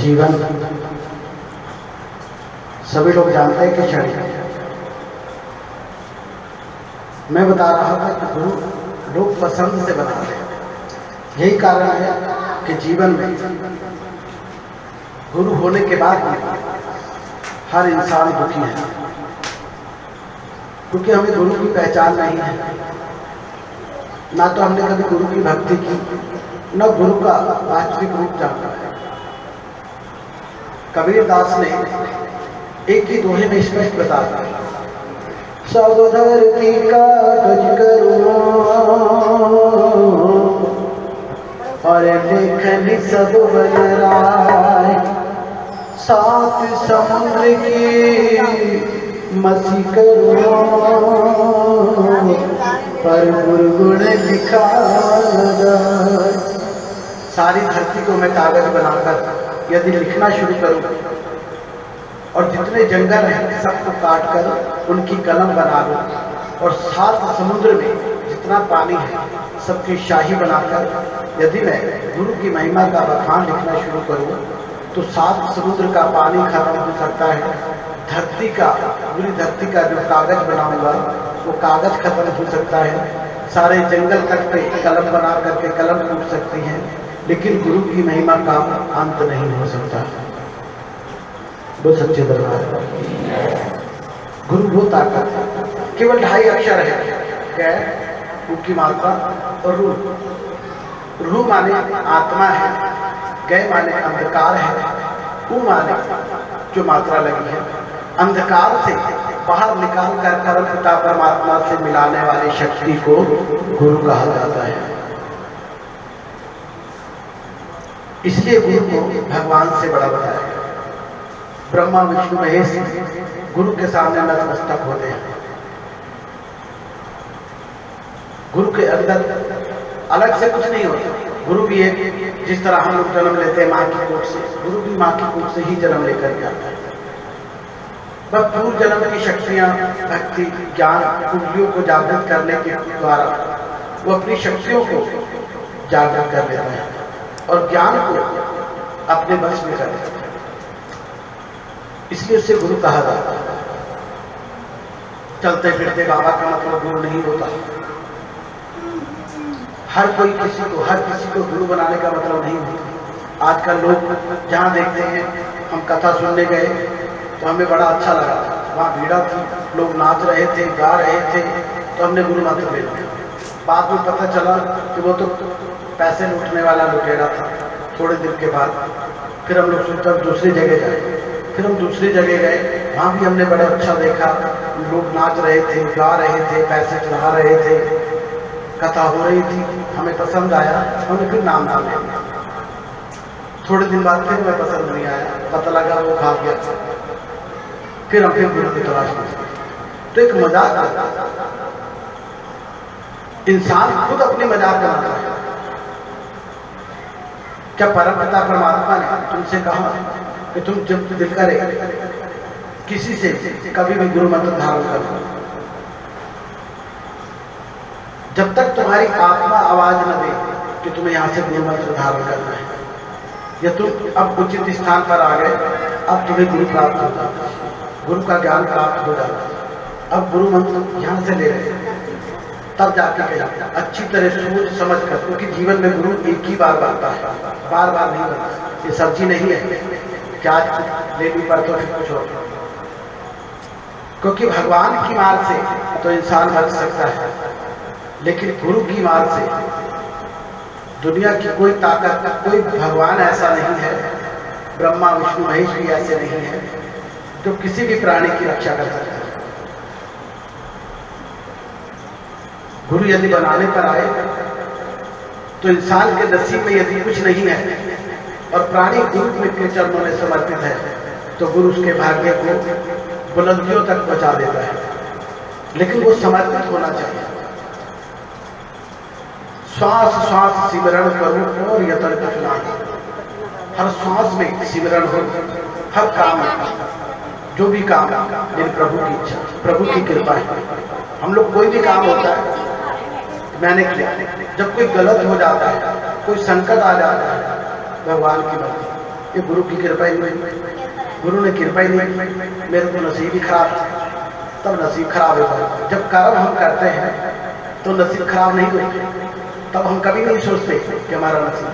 जीवन सभी लोग जानते हैं कि क्षणिक है। मैं बता रहा था कि गुरु लोग पसंद से बनाते हैं। यही कारण है कि जीवन में गुरु होने के बाद हर इंसान दुखी है, क्योंकि हमें गुरु की पहचान नहीं है। ना तो हमने कभी गुरु की भक्ति की, न गुरु का वास्तविक रूप जाना है। कबीर दास ने एक ही दोहे में स्पष्ट बताया, सब धरती का गज करूं और लेखन सब बन राय, सात समुद्र की मसी करूं पर गुरगुण लिखा। सारी धरती को मैं कागज बनाकर यदि लिखना शुरू करूं और जितने जंगल हैं सबको काट कर उनकी कलम बना लूं और सात समुद्र में जितना पानी है सबकी शाही बनाकर यदि मैं गुरु की महिमा का बखान लिखना शुरू करूं तो सात समुद्र का पानी खत्म हो सकता है। धरती का, पूरी धरती का जो कागज बनाऊंगा वो कागज खत्म हो सकता है। सारे जंगल कट पे कलम बना करके कलम टूट सकती है, लेकिन गुरु की महिमा का अंत नहीं हो सकता। वो सच्चे दरबार गुरु वो ताकत है। केवल 2.5 अक्षर है, क्या है? ऊ की मात्रा और रू। रू माने आत्मा है, गय माने अंधकार है, ऊ माने जो मात्रा लगी है। अंधकार से बाहर निकाल कर परम पिता परमात्मा से मिलाने वाली शक्ति को गुरु कहा जाता है। इसलिए गुरु को भगवान से बड़ा बताया गया। ब्रह्मा विष्णु महेश गुरु के सामने नतमस्तक होते हैं। गुरु के अंदर अलग से कुछ नहीं होता। गुरु भी एक, जिस तरह हम लोग जन्म लेते हैं माँ की कोख से, गुरु भी माँ की कोख से ही जन्म लेकर के आता है। बस पूर्व जन्म की शक्तियां, भक्ति, ज्ञान, कुंडलियों को जागृत करने के द्वारा वो अपनी शक्तियों को जागृत कर लेता है और ज्ञान को अपने बस में कर लेता है। इसलिए उससे गुरु कहा जाता है। चलते फिरते बाबा का मतलब गुरु नहीं होता। हर किसी को गुरु बनाने का मतलब नहीं होता। आजकल लोग जहाँ देखते हैं, हम कथा सुनने गए तो हमें बड़ा अच्छा लगा, वहाँ भीड़ा थी, लोग नाच रहे थे, गा रहे थे, तो हमने गुरु मंत्र ले लिया। बाद में पता चला कि वो तो पैसे लूटने वाला लुटेरा था। थोड़े दिन के बाद फिर हम लोग सोचकर दूसरी जगह जाए। फिर हम दूसरी जगह गए, वहाँ भी हमने बड़ा अच्छा देखा, लोग नाच रहे थे, गा रहे थे, पैसे चढ़ा रहे थे, कथा हो रही थी, हमें पसंद आया, हमने फिर नाम डाल दिया। थोड़े दिन बाद फिर हमें पसंद नहीं आया, पता लगा वो खा गया। फिर हम फिर गुरु की तलाश में। तो एक मजाक आता, इंसान खुद अपनी मजाक बनाता है। क्या परमपिता परमात्मा ने तुमसे कहा कि तुम जब दिल करे किसी से कभी भी गुरु मंत्र धारण करो? जब तक तुम्हारी आत्मा आवाज न दे कि तुम्हें यहां से गुरु मंत्र धारण करना है, या तुम अब उचित स्थान पर आ गए, अब तुम्हें गुरु प्राप्त हो जाता है, गुरु का ज्ञान प्राप्त हो जाता है, अब गुरु मंत्र यहां से ले रहे, तब जाके कहीं अच्छी तरह सोच समझ कर, क्योंकि जीवन में गुरु एक ही बार बनता है, बार बार नहीं बनता। ये सब्जी नहीं है कि आज लेनी पर तो फिर कुछ और। क्योंकि भगवान की मार से तो इंसान बच सकता है, लेकिन गुरु की मार से दुनिया की कोई ताकत, कोई भगवान ऐसा नहीं है, ब्रह्मा विष्णु महेश भी ऐसे नहीं है जो किसी भी प्राणी की रक्षा कर सकता है। गुरु यदि बनाने पर आए तो इंसान के नसीब में यदि कुछ नहीं है और प्राणी गुरु के चरणों में समर्पित है तो गुरु उसके भाग्य को बुलंदियों तक पहुंचा देता है। लेकिन वो समर्पित होना चाहिए। श्वास श्वास सिमरण करो और यतन कठिना, हर श्वास में सिमरण हो, हर काम जो भी काम मेरे प्रभु की इच्छा, प्रभु की कृपा है। हम लोग कोई भी काम होता है मैंने किया, जब कोई गलत हो जाता है, कोई संकट आ जाता है, भगवान की मर्जी, ये गुरु की कृपा ही नहीं, गुरु ने कृपा ही नहीं, मेरे तो नसीब ही खराब था। तब नसीब खराब होता, जब कर्म हम करते हैं तो नसीब खराब नहीं होते, तब हम कभी नहीं सोचते कि हमारा नसीब।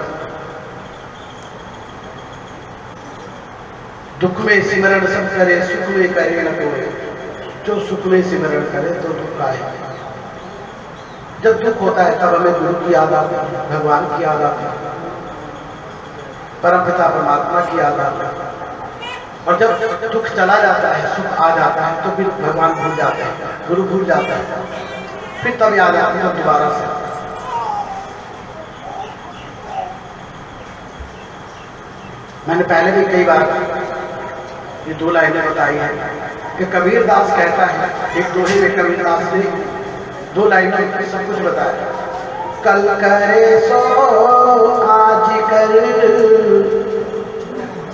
दुख में सिमरण सब करे, सुख में करे न कोई, जो सुख में सिमरण करे तो दुख आए। जब दुख होता है तब हमें गुरु की याद आती है, भगवान की याद आती है, परमपिता परमात्मा की याद आती है। और जब दुख चला जाता है, सुख आ जाता है, तो फिर भगवान भूल जाते हैं, गुरु भूल जाता है, फिर तब याद आती है दोबारा से। मैंने पहले भी कई बार ये 2 लाइनें बताई हैं कि कबीर दास कहता है, एक दोहे में कबीर दास ने 2 लाइनों में सब कुछ बताया। कल करे सो आज कर,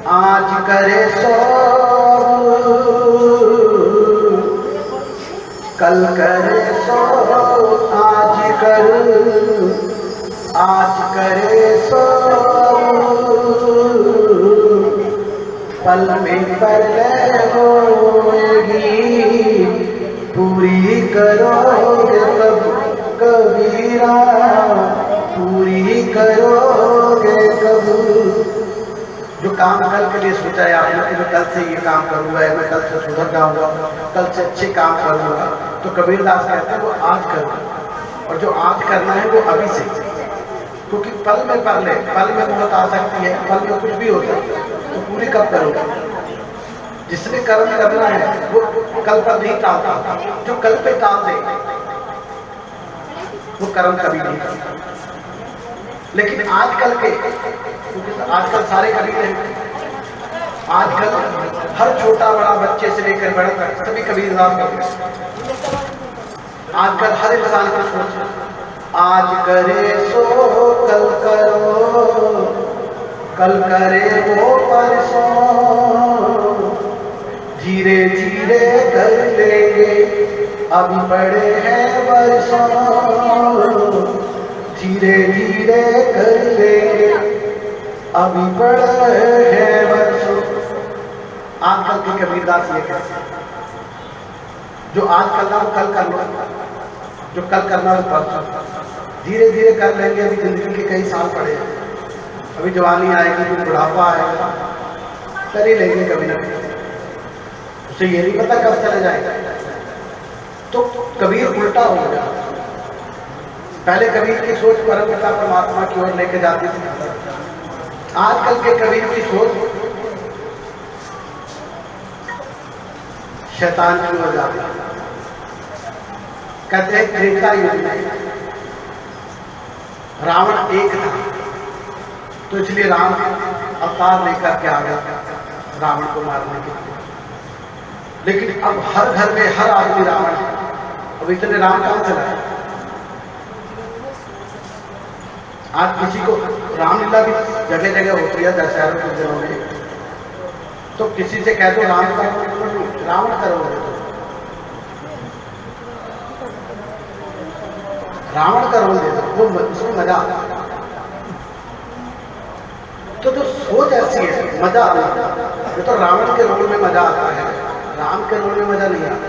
आज करे सो कल करे सो आज कर, आज करे सो पल में पर होएगी, पूरी करोगे कब कबीरा, पूरी करोगे कब। जो काम कल के लिए सोचा है आपने कि मैं कल से ये काम करूंगा, मैं कल से सुधर जाऊंगा, कल से अच्छे काम करूंगा, तो कबीर दास कहते हैं वो आज करो। और जो आज करना है वो अभी से, क्योंकि पल में पल है, पल में मौत आ सकती है, पल में कुछ भी हो सकता है, तो पूरी कब करोगे। जिसने कर्म करना है वो कल पर नहीं टालता, जो कल पे टाल दे वो कर्म कभी नहीं करता। लेकिन आजकल के, क्योंकि आजकल सारे कबीर हैं, आजकल हर छोटा बड़ा बच्चे से लेकर बड़ा तक सभी कबीर दास करते हैं। आजकल हर इंसान को सोच, आज करे सो कल करो, कल करे वो परसों, धीरे धीरे कर लेंगे अभी पड़े हैं बरसों, धीरे धीरे कर लेंगे अभी पड़े हैं बरसों। आजकल के कबीर दास ये कहते हैं, जो आज करना वो कल कर लो, जो कल करना वो परसों, धीरे धीरे कर लेंगे। अभी जिंदगी के कई साल पड़े हैं, अभी जवानी आएगी, फिर बुढ़ापा आएगा, कर ही लेंगे कभी ना कभी, उसे ये नहीं पता कब चले जाएगा। तो कबीर उल्टा हो गया। पहले कबीर की सोच परमपिता परमात्मा की ओर लेके जाती थी, आजकल के कबीर की सोच शैतान की ओर जाती है। कहते हैं त्रेता युग में रावण एक था, तो इसलिए राम अवतार लेकर के आ गया रावण को मारने के लिए। लेकिन अब हर घर में हर आदमी रावण है, अब इतने राम कहां से लाए। आज किसी को रामलीला भी जगह जगह होती है दशहरा के दिनों में, तो किसी से कह दो राम करो, रावण करोगे तो रावण का रोल दे दो, वो उसमें मजा आता है। तो सोच ऐसी है, मजा आता है। ये तो रावण के रोल में मजा आता है, राम के रोल में मजा नहीं आता।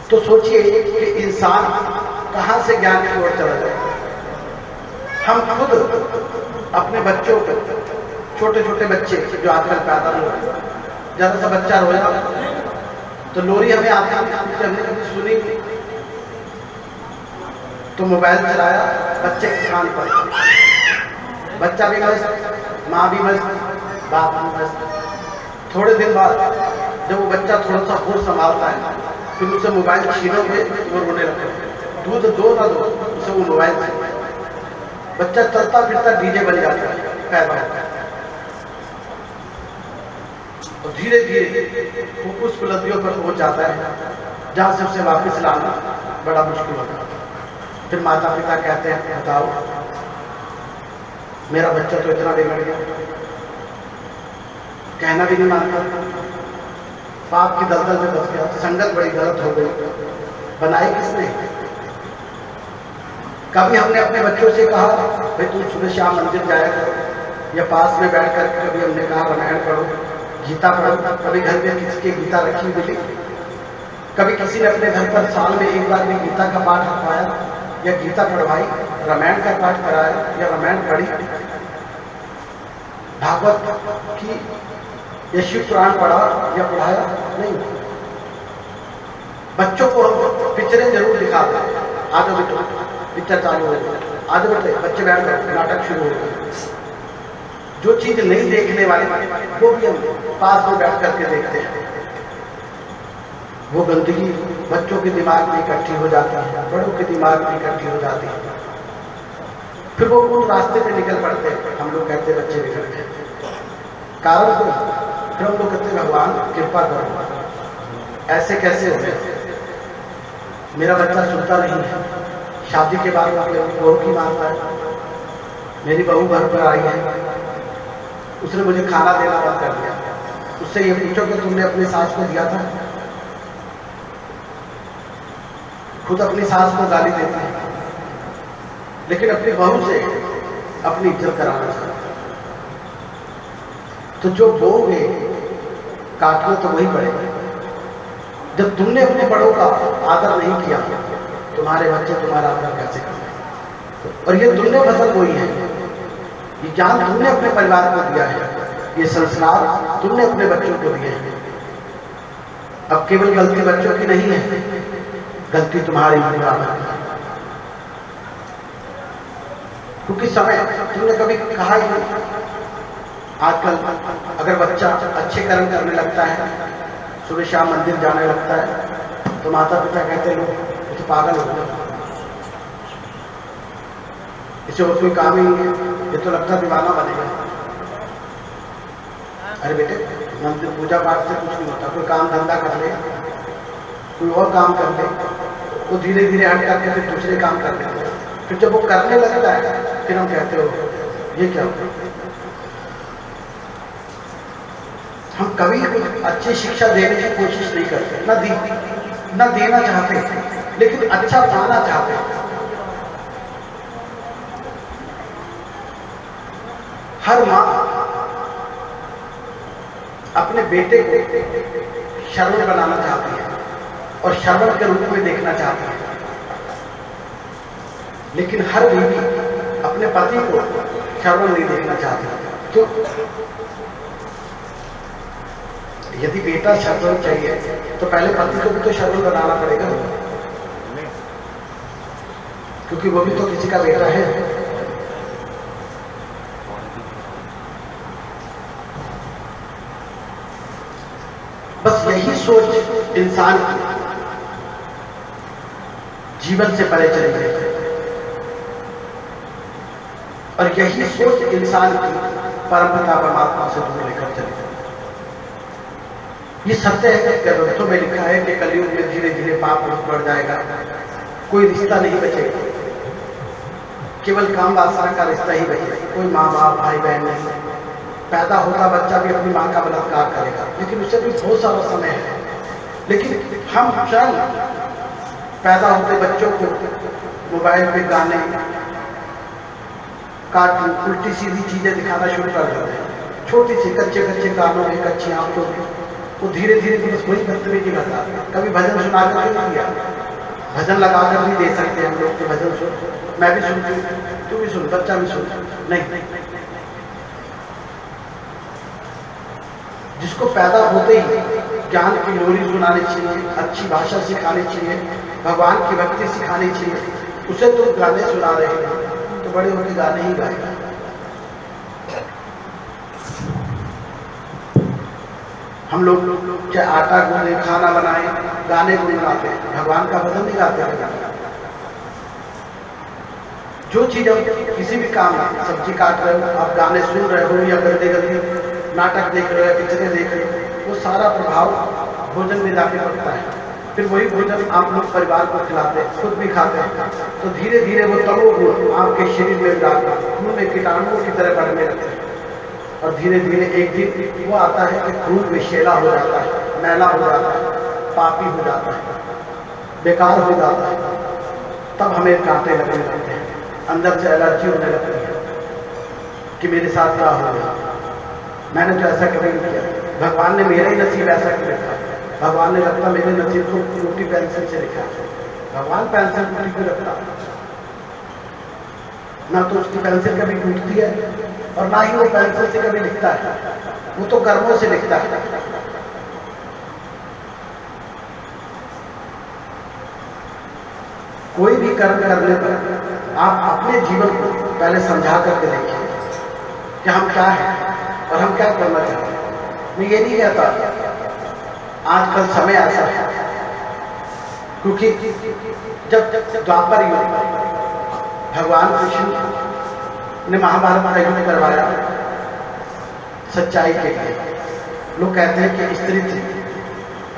तो सोचिए कि इंसान कहां से ज्ञान की ओर चला जाए। हम खुद अपने बच्चों को, छोटे छोटे बच्चे जो आजकल पैदा हो रहे हैं, ज्यादा सा बच्चा रोया तो लोरी हमें आती है, हमने कभी सुनी तो मोबाइल चलाया बच्चे के कान पर, बच्चा भी मस्त, माँ भी मस्त, बाप भी मस्त। थोड़े दिन बाद जब वो बच्चा थोड़ा सा होश संभालता है, फिर उसे मोबाइल छीनोगे वो रोने लगता। दूध दो ना दो उसे, वो मोबाइल से बच्चा चलता फिरता डीजे बन जाता है, पैदा होता है। और धीरे धीरे वो उस बुलंदियों पर पहुंच जाता है जहां से उसे वापस लाना बड़ा मुश्किल होता है। फिर माता पिता कहते हैं बताओ मेरा बच्चा तो इतना बिगड़ गया, कहना भी नहीं मानता, पाप की दलदल में फंस गया, संगत बड़ी गलत हो गई, बनाई किसने। कभी हमने अपने बच्चों से कहा भाई तुम सुबह शाम मंदिर जाया करो, या पास में बैठ कर कभी हमने कहा रामायण पढ़ो, गीता पढ़ो। कभी घर में किसी की गीता रखी मिली? कभी किसी ने अपने घर पर साल में एक बार भी गीता का पाठ रखवाया या गीता पढ़वाई, रामायण का पाठ कराया या रामायण पढ़ी, भागवत की या शिव पुराण पढ़ा या पढ़ाया? नहीं। बच्चों को हम पिक्चरें जरूर दिखाते हैं, आज बेटा पिक्चर चालू हो गई, आज बेटे बच्चे बैठ कर नाटक शुरू हो गए। जो चीज नहीं देखने वाली वो भी हम पास में बैठ करके देखते हैं। वो गंदगी बच्चों के दिमाग में इकट्ठी हो जाती है, बड़ों के दिमाग में इकट्ठी हो जाती है, फिर वो उस रास्ते पे निकल पड़ते हैं। हम लोग कहते हैं बच्चे बिगड़ते हैं, कारण को फिर हम लोग कहते हैं भगवान कृपा करो, ऐसे कैसे हो गए? मेरा बच्चा सुनता नहीं है, शादी के बाद अपने बहू की मांगता है। मेरी बहू घर पर आई है, उसने मुझे खाना देना बंद कर दिया। उससे ये पूछो कि तुमने अपनी सास को दिया था? खुद अपनी सास को गाली देती है, लेकिन अपनी बहू से अपनी इज्जत कराना चाहता है। तो जो बोगे काटना तो वही पड़ेगा। जब तुमने अपने बड़ों का आदर नहीं किया, तुम्हारे बच्चे तुम्हारा आदर कैसे करेंगे? और ये तुमने फसल बोई है, ये ज्ञान तुमने अपने परिवार को दिया है, ये संस्कार तुमने अपने बच्चों को दिए हैं। अब केवल गलती बच्चों की नहीं है, गलती तुम्हारी भी है। क्योंकि समय तुमने कभी कहा ही नहीं। आजकल अगर बच्चा अच्छे कर्म करने लगता है, सुबह शाम मंदिर जाने लगता है, तो माता पिता कहते लोग ये तो पागल हो गया, इसे और कोई काम ही नहीं है, ये तो लगता दीवाना बनेगा। अरे बेटे, मंदिर पूजा पाठ से कुछ नहीं होता। कोई काम धंधा कर ले, कोई और काम कर ले, वो धीरे धीरे हट करके फिर दूसरे काम कर लेते हैं। फिर जब वो करने लगता है फिर हम कहते हो ये क्या होता है? हम कभी कुछ अच्छी शिक्षा देने की कोशिश नहीं करते, न देना चाहते, लेकिन अच्छा पाना चाहते हैं। हर माँ अपने बेटे को श्रवण बनाना चाहती है और श्रवण के रूप में देखना चाहती है, लेकिन हर बीवी अपने पति को श्रवण नहीं देखना चाहती। क्यों? यदि बेटा श्रवण चाहिए तो पहले पति को भी तो श्रवण बनाना पड़ेगा, क्योंकि वो भी तो किसी का बेटा है। बस यही सोच इंसान की जीवन से परे चली गई, और यही सोच इंसान की परमपिता परमात्मा से दूर लेकर चली गई। ये सत्य है कि ग्रंथों में लिखा है कि कलयुग में धीरे धीरे पाप बढ़ जाएगा, कोई रिश्ता नहीं बचेगा, केवल काम वासना का रिश्ता ही बचेगा। कोई माँ बाप भाई बहन नहीं, पैदा होगा बच्चा भी अपनी माँ का बलात्कार करेगा, लेकिन उससे भी बहुत सारा समय है। लेकिन हम स्वयं पैदा होते बच्चों को मोबाइल पे गाने, कार्टून, उल्टी सीधी चीजें दिखाना शुरू कर देते हैं। छोटी सी कच्चे कच्चे कानों में, कच्ची आंखों में, वो धीरे धीरे बस वही बदतमीजी करता है। कभी भजन सुना कर नहीं किया, भजन लगा कर नहीं दे सकते हम लोग कि भजन सुन, मैं भी सुनती हूँ, तू भी सुन, बच्चा भी सुन, नहीं। जिसको पैदा होते ही ज्ञान की लोरी सुनानी चाहिए, अच्छी भाषा सिखानी चाहिए, भगवान की भक्ति सिखानी चाहिए, उसे तुम गाने सुना रहे हो तो बड़े होकर गाने ही गाएगा। हम लोग चाहे आटा गूंदे, खाना बनाए, गाने गुनगुनाते हैं, भगवान का भजन नहीं गाते हैं। जो चीज हम किसी भी काम में, सब्जी काट रहे हो, आप गाने सुन रहे हो या गंदे गंदे नाटक देख रहे हो या पिक्चरें देख रहे हो, वो सारा प्रभाव भोजन में जाके पड़ता है। फिर वही भोजन आप लोग परिवार को खिलाते हैं, खुद भी खाते हैं, तो धीरे धीरे वो तमोगुण आपके शरीर में जाकर खून में कीटाणुओं की तरह बढ़ने लगते हैं, और धीरे धीरे एक दिन वो आता है कि खून विषैला हो जाता है, मैला हो जाता है, पापी हो जाता है, बेकार हो जाता है, तब हमें कांटे लगने लगते हैं। अंदर से एलर्जी होने लगती है कि मेरे साथ क्या हो गया, मैंने तो ऐसा कभी नहीं किया, भगवान ने मेरा ही नसीब ऐसा क्यों लिखा, भगवान ने लगता मेरे नसीब को टूटी पेंसिल से लिखा, भगवान पेंसिल टूटी क्यों रखता, ना तो उसकी पेंसिल कभी टूटती है और ना ही वो पेंसिल से कभी लिखता है, वो तो कर्मों से लिखता है। कोई भी कर्म करने पर आप अपने जीवन को पहले समझा करके देखिए कि हम क्या हैं और हम क्या करना चाहते हैं। मैं ये नहीं कहता आजकल समय ऐसा है, क्योंकि जब द्वापर युग भगवान कृष्ण ने महाभारत का युद्ध करवाया सच्चाई के लिए, लोग कहते हैं कि स्त्री थी,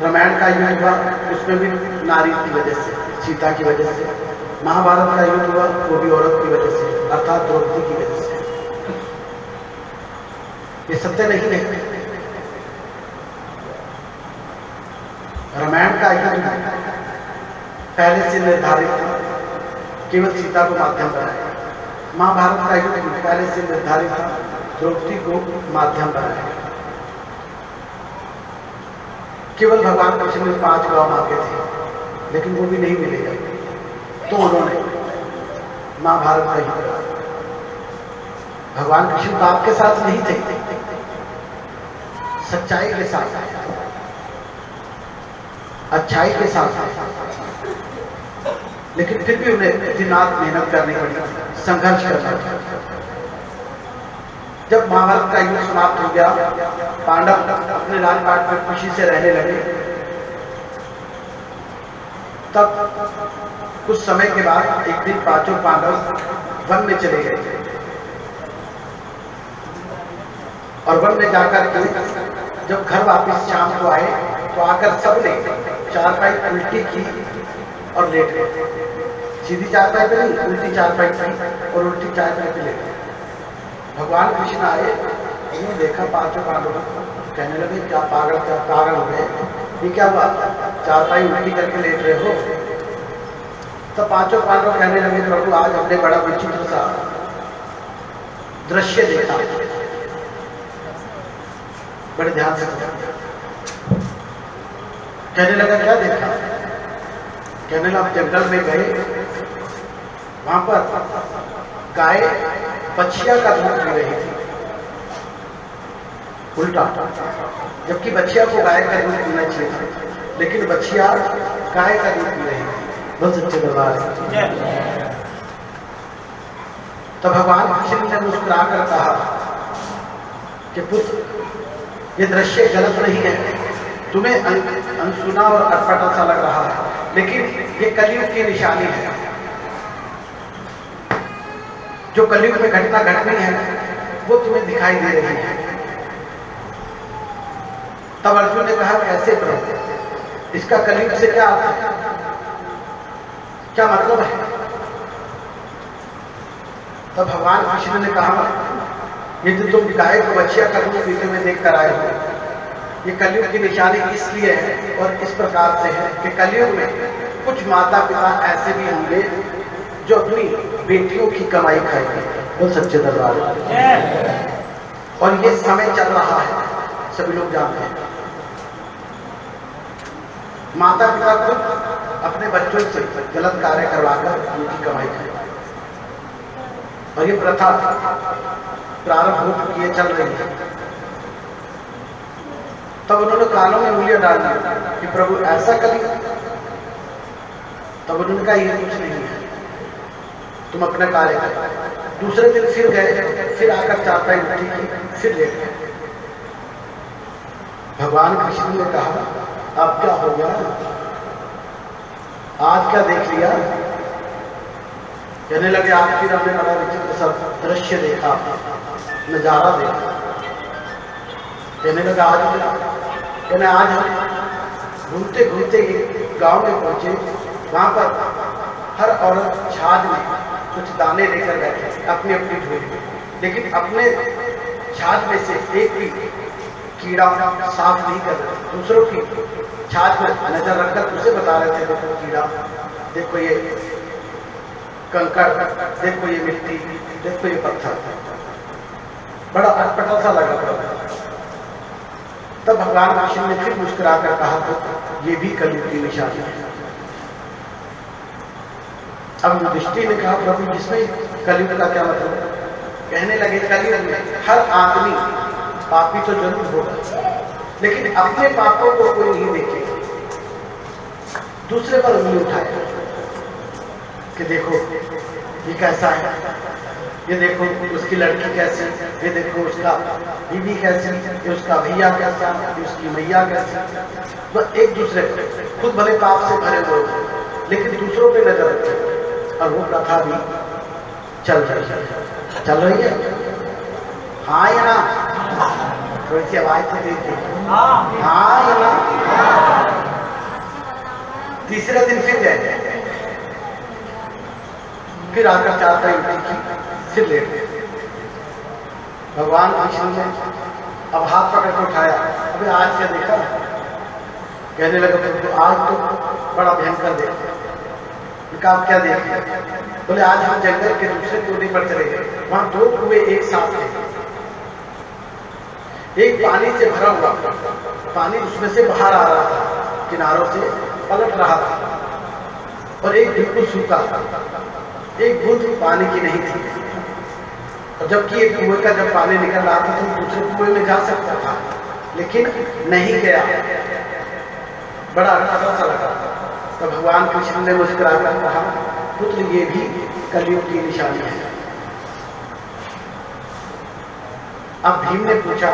रामायण का युद्ध हुआ उसमें भी नारी की वजह से, सीता की वजह से, महाभारत का युद्ध हुआ वो भी औरत की वजह से, अर्थात द्रौपदी की वजह से। ये सत्य नहीं है। रामायण का युद्ध पहले से निर्धारित था, केवल सीता को माध्यम बनाया। महाभारत का युद्ध पहले से निर्धारित था, द्रौपदी को माध्यम बनाया। केवल भगवान कृष्ण ने 5 गांव मांगे थे, लेकिन वो भी नहीं मिलेगा, तो उन्होंने महाभारत का युद्ध किया। भगवान कृष्ण तो आपके साथ नहीं थे, सच्चाई के साथ, अच्छाई के साथ, लेकिन फिर भी उन्हें दिन रात मेहनत करनी पड़ी, संघर्ष करना पड़ा। जब महाभारत का युद्ध समाप्त हो गया, पांडव अपने राजपाट में खुशी से रहने लगे, तब कुछ समय के बाद एक दिन 5 पांडव वन में चले गए और वन में जाकर के जब घर वापस शाम को आए तो आकर सबने चारपाई उल्टी की और लेट गए। सीधी चारपाई पे नहीं, उल्टी चारपाई थी और उल्टी चारपाई पे लेट गए। भगवान कृष्ण आए, उन्होंने देखा 5 पांडव, कहने लगे क्या पागल हो गए, ये क्या हुआ, चारपाई उल्टी करके लेट रहे हो। तो 5 पांडव कहने लगे प्रभु आज हमने बड़ा विचित्र सा दृश्य देखा, बड़े ध्यान से कहने लगा क्या देखा, कहने लगा जंगल में गए, वहां पर गाय बछिया का दूध पी रही थी, उल्टा, जबकि बछिया को गाय का दूध पीना चाहिए था, लेकिन बछिया गाय का दूध पी रही थी। बहुत सच्चे दरबार। तो भगवान कृष्ण ने मुस्कुरा कर कहा कि पुत्र ये दृश्य गलत नहीं है, तुम्हें अनसुना और अटपटा सा लग रहा है, लेकिन ये कलयुग की निशानी है। जो कलयुग में घटना घटनी है वो तुम्हें दिखाई दे रही है। तब अर्जुन ने कहा कैसे प्रभु, इसका कलयुग से क्या अर्थ है, क्या मतलब है। तब भगवान कृष्ण ने कहा ये तो तुम गाय को बछिया का दूध पीते हुए देख कर आए हो, ये कलयुग की निशानी इसलिए है और इस प्रकार से है कि कलयुग में कुछ माता पिता ऐसे भी होंगे जो अपनी बेटियों की कमाई खाएंगे। बोल सच्चे दरबार। और ये समय चल रहा है, सभी लोग जानते हैं। माता पिता खुद अपने बच्चों से गलत कार्य करवाकर उनकी कमाई खाएंगे, और ये प्रथा प्रारंभ हो चुकी है, चल रही है। तब उन्होंने कानों में उंगलियां डाल दी कि प्रभु ऐसा करिए। तब उन्होंने कहा ये कुछ नहीं है, तुम अपना कार्य करो। दूसरे दिन फिर गए, फिर आकर चारपाई उल्टी की, फिर लेट गए। भगवान कृष्ण ने कहा अब क्या हो गया, आज क्या देख लिया। कहने लगे आज फिर हमने बड़ा विचित्र सब दृश्य देखा, नजारा देखा। कहने लगा आज हम घूमते घूमते एक गांव में पहुंचे, वहां पर हर औरत छाछ में कुछ दाने लेकर बैठे अपनी अपनी झोली में, लेकिन अपने छाछ में से एक भी कीड़ा साफ नहीं कर रहे। दूसरों की छाछ में नजर रखकर उसे बता रहे थे देखो कीड़ा, देखो ये कंकड़, देखो ये मिट्टी, देखो ये पत्थर, बड़ा अटपटा सा लगा था। तब भगवान कृष्ण ने फिर मुस्कुराकर कहा तो ये भी कलयुग की निशानी है। अब युधिष्ठिर ने कहा प्रभु जिसमें कलयुग का क्या मतलब? कहने लगे कलयुग में हर आदमी पापी तो जरूर होगा, लेकिन अपने पापों को कोई नहीं देखेगा, दूसरे पर उंगली उठाएगा कि देखो ये कैसा है, ये देखो उसकी लड़की कैसी, ये देखो उसका बीवी कैसी, ये उसका भैया कैसा, ये उसकी मैया कैसी। तो एक दूसरे को खुद भले पाप से भरे हुए लेकिन दूसरों पे नजर रखते, और वो प्रथा भी चल रही है। हाँ या ना? थोड़ी सी आवाज तो देखिए, हाँ या ना? तीसरे दिन फिर जाए, फिर आकर चाहता है फिर लेट गए। भगवान कृष्ण ने अब हाथ पकड़ के उठाया, अबे आज क्या देखा? कहने लगे तो आज तो बड़ा भयंकर देखा। आप क्या देखे? बोले आज हम जंगल के दूसरे कोने पर चले गए, वहां दो कुएं एक साथ थे, एक पानी से भरा हुआ, पानी उसमें से बाहर आ रहा था, किनारों से पलट रहा था, और एक बिल्कुल सूखा था, एक बूंद पानी की नहीं थी। और जबकि एक कुएं का जब पानी निकल रहा था तो दूसरे कुएं में जा सकता था, लेकिन नहीं गया, बड़ा अटपटा सा लगा। तो भगवान कृष्ण ने मुस्कुराकर कहा पुत्र ये भी कलयुग की निशानी है। अब भीम ने पूछा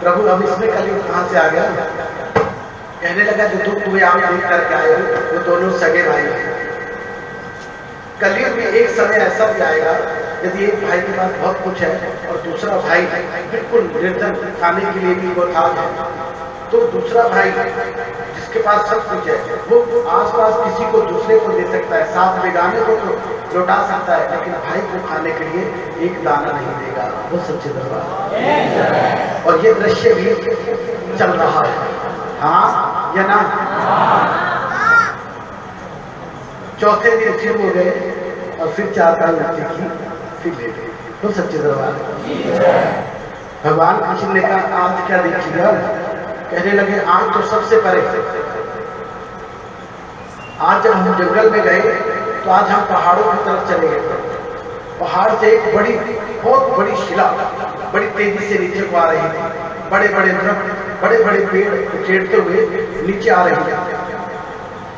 प्रभु अब इसमें कलयुग कहां से आ गया? कहने लगा जो तुम कुएं आप देख करके आए हो वो दोनों सगे भाई हैं। कलयुग में एक समय ऐसा भी आएगा यदि एक भाई के पास बहुत कुछ है और दूसरा भाई बिल्कुल निर्धन, खाने के लिए भी वो था, तो दूसरा भाई जिसके पास सब कुछ है वो आसपास किसी को दूसरे को दे सकता है, साथ बेगाने को तो लौटा सकता है, लेकिन भाई को खाने के लिए एक दाना नहीं देगा। वो सच्चे दरबार, और ये दृश्य भी चल रहा है, हाँ या ना? चौथे दिन फिर हो गए और फिर 4 साल की फिर ले गए। तो सच्चे दरबार भगवान कृष्ण ने कहा आज क्या देखिएगा? कहने लगे आज तो सबसे परे, आज जब हम जंगल में गए तो आज हम पहाड़ों की तरफ चले गए। पहाड़ से एक बड़ी बहुत बड़ी शिला बड़ी तेजी से नीचे को आ रही थी, बड़े बड़े दरख्त बड़े बड़े पेड़ उछेड़ते हुए नीचे आ रही थी।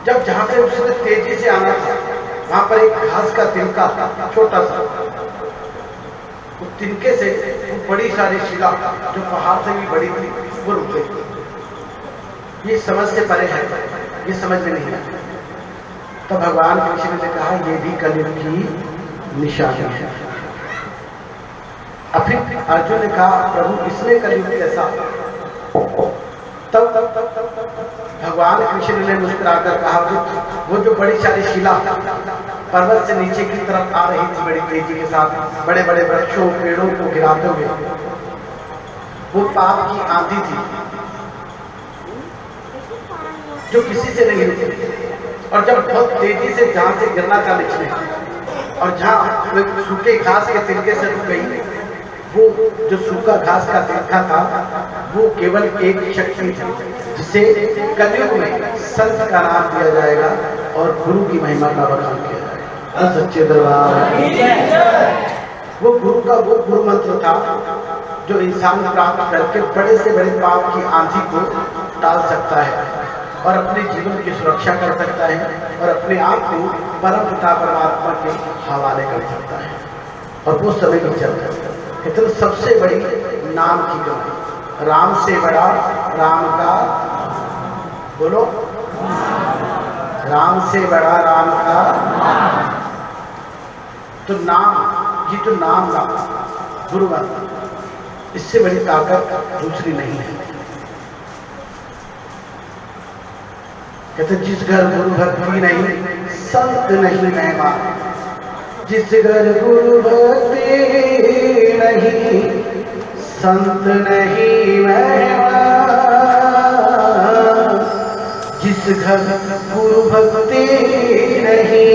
जब जहां से उसने तेजी से आना था वहां पर एक घास का तिनका छोटा सा, उस तिनके से बड़ी सारी शिला जो पहाड़ से भी बड़ी थी वो रुक गई। ये समझ से परे है, ये समझ में नहीं आता। तो भगवान कृष्ण ने कहा ये भी कलयुग की निशानी है। अब फिर अर्जुन ने कहा प्रभु इसमें कलयुग कैसा? तब भगवान कृष्ण ने मुस्कुराकर कहा वो जो बड़ी सारी शिला पर्वत से नीचे की तरफ आ रही थी बड़ी तेजी के साथ, बड़े बड़े वृक्षों पेड़ों को गिराते हुए, वो पाप की आंधी थी जो किसी से नहीं रुकी। और जब बहुत तेजी से जहां से गिरना था निचले और जहां सूखे घास के तिनके से रुक गई, वो जो सूखा घास का तिनका था वो केवल एक शक्ति थी जिसे कलयुग में संत का नाम दिया जाएगा और गुरु की महिमा का बखान किया जाएगा। सच्चे दरबार वो गुरु का वो गुरु मंत्र था जो इंसान प्राप्त करके बड़े से बड़े पाप की आंधी को टाल सकता है और अपने जीवन की सुरक्षा कर सकता है और अपने आप को परम पिता परमात्मा के हवाले कर सकता है। और वो समय भी चलता है। तो सबसे बड़ी नाम की कमाई, राम से बड़ा राम का, बोलो राम से बड़ा राम का। तो नाम, ये जो नाम का गुरु मंत्र, इससे बड़ी ताकत दूसरी नहीं है। कहते जिस घर गुरु भक्ति नहीं संत नहीं महिमा, जिस घर गुरु भक्ति नहीं संत नहीं महिमा, जिस घर गुरु भक्ति नहीं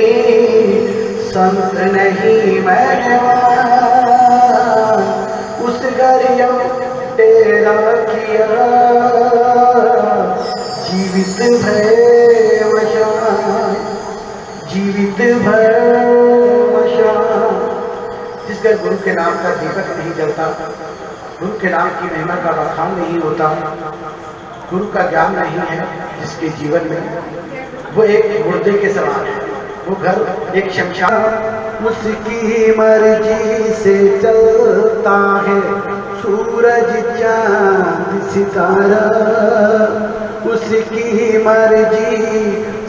संत नहीं मेहमान, उस घर यम तेरा किया, जीवित भय मशान, जीवित भय मशान। जिस घर गुरु के नाम का दीपक नहीं जलता, गुरु के नाम की महिमा का बखान नहीं होता, गुरु का ज्ञान नहीं है जिसके जीवन में, वो एक मुर्दे के समान है, वो घर एक शमशान। उसकी मर्जी से चलता है सूरज चांद सितारा, उसकी मर्जी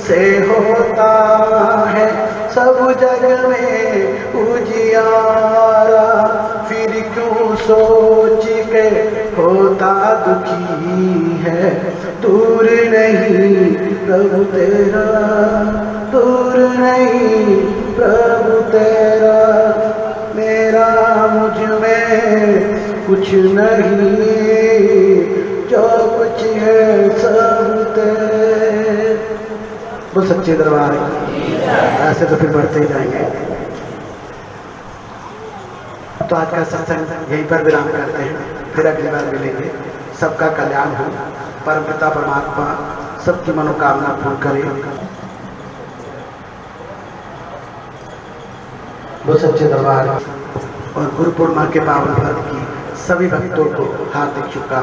से होता है सब जग में उजियारा। फिर क्यों सोच के होता दुखी है, दूर नहीं प्रभु तेरा, दूर नहीं प्रभु तेरा। मेरा मुझ में कुछ नहीं, जो कुछ है सब तेरे। बोल सच्चे दरबार। ऐसे तो फिर बढ़ते ही जाएंगे। तो आज का सत्संग यहीं पर विराम करते हैं, फिर अगली बार मिलेंगे। सबका कल्याण हो, परमपिता परमात्मा सबकी मनोकामना पूर्ण करे। वो सच्चे दरबार और गुरु पूर्णिमा के पावन पर्व की सभी भक्तों को हार्दिक शुभकामनाएं।